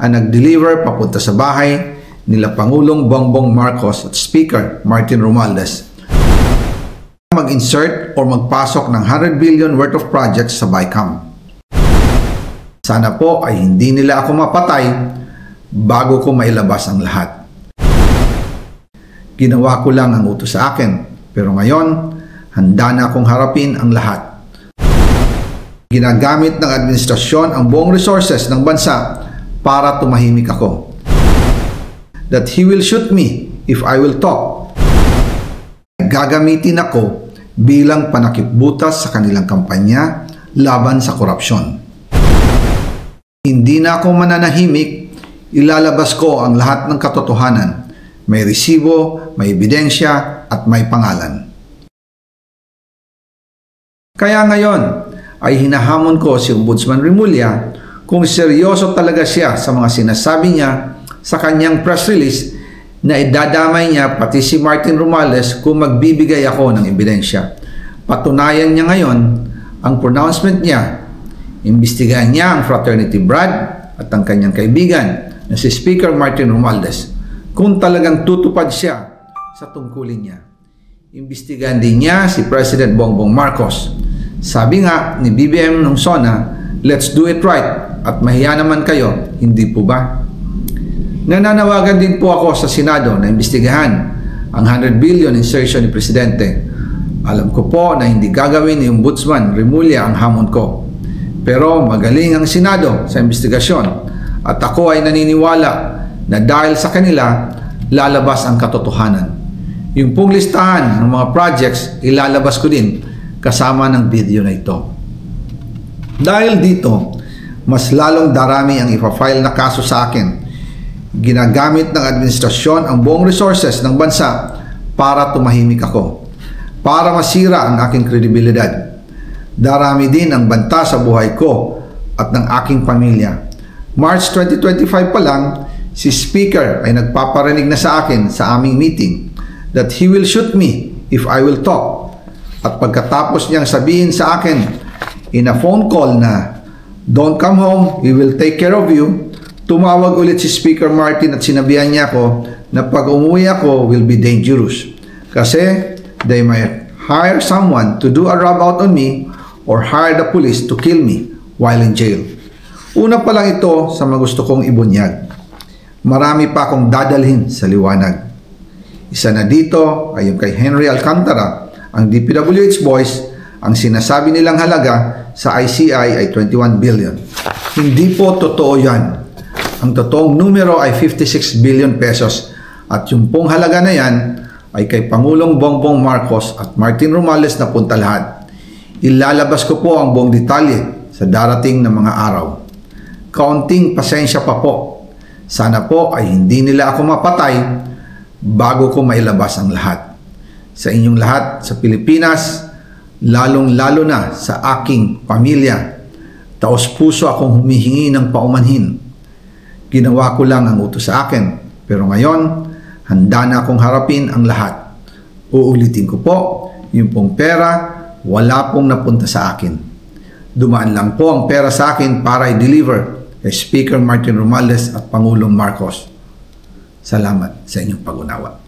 ang nag-deliver papunta sa bahay nila Pangulong Bongbong Marcos at Speaker Martin Romualdez. Mag-insert o magpasok ng 100 billion worth of projects sa BICAM. Sana po ay hindi nila ako mapatay bago ko mailabas ang lahat. Ginawa ko lang ang utos sa akin, pero ngayon, handa na akong harapin ang lahat. Ginagamit ng administrasyon ang buong resources ng bansa para tumahimik ako. That he will shoot me if I will talk. Gagamitin ako bilang panakipbutas sa kanilang kampanya laban sa korupsyon. Hindi na ako mananahimik, ilalabas ko ang lahat ng katotohanan. May resibo, may ebidensya, at may pangalan. Kaya ngayon ay hinahamon ko si Ombudsman Remulla kung seryoso talaga siya sa mga sinasabi niya sa kanyang press release na idadamay niya pati si Martin Romualdez kung magbibigay ako ng ebidensya. Patunayan niya ngayon ang pronouncement niya. Imbestigahan niya ang fraternity Brad at ang kanyang kaibigan na si Speaker Martin Romualdez kung talagang tutupad siya sa tungkulin niya. Imbestigahan din niya si President Bongbong Marcos. Sabi nga ni BBM nung SONA, let's do it right at mahiya naman kayo, hindi po ba? Nananawagan din po ako sa Senado na imbestigahan ang 100 billion insertion ni Presidente. Alam ko po na hindi gagawin ni Ombudsman Remulla ang hamon ko. Pero magaling ang Senado sa investigasyon at ako ay naniniwala na dahil sa kanila, lalabas ang katotohanan. Yung pong listahan ng mga projects, ilalabas ko din kasama ng video na ito. Dahil dito, mas lalong darami ang ipafile na kaso sa akin. Ginagamit ng administrasyon ang buong resources ng bansa para tumahimik ako, para masira ang aking kredibilidad. Darami din ang banta sa buhay ko at ng aking pamilya. March 2025 pa lang, si Speaker ay nagpaparinig na sa akin sa aming meeting that he will shoot me if I will talk. At pagkatapos niyang sabihin sa akin in a phone call na don't come home, we will take care of you, tumawag ulit si Speaker Martin at sinabihan niya ako na pag umuwi ako will be dangerous kasi they might hire someone to do a rob out on me or hire the police to kill me while in jail. Una pa lang ito sa mga gusto kong ibunyag. Marami pa akong dadalhin sa liwanag. Isa na dito ay yung kay Henry Alcantara, ang DPWH boys, ang sinasabi nilang halaga sa ICI ay 21 billion. Hindi po totoo yan. Ang totoong numero ay 56 billion pesos at yung pong halaga na yan ay kay Pangulong Bongbong Marcos at Martin Romualdez na punta lahat. Ilalabas ko po ang buong detalye sa darating na mga araw. Kaunting pasensya pa po. Sana po ay hindi nila ako mapatay bago ko mailabas ang lahat. Sa inyong lahat sa Pilipinas, lalong-lalo na sa aking pamilya, taos-puso akong humihingi ng paumanhin. Ginawa ko lang ang utos sa akin, pero ngayon, handa na akong harapin ang lahat. Uulitin ko po, yung pong pera, wala pong napunta sa akin. Dumaan lang po ang pera sa akin para i-deliver kay Speaker Martin Romualdez at Pangulong Marcos. Salamat sa inyong pag-unawa.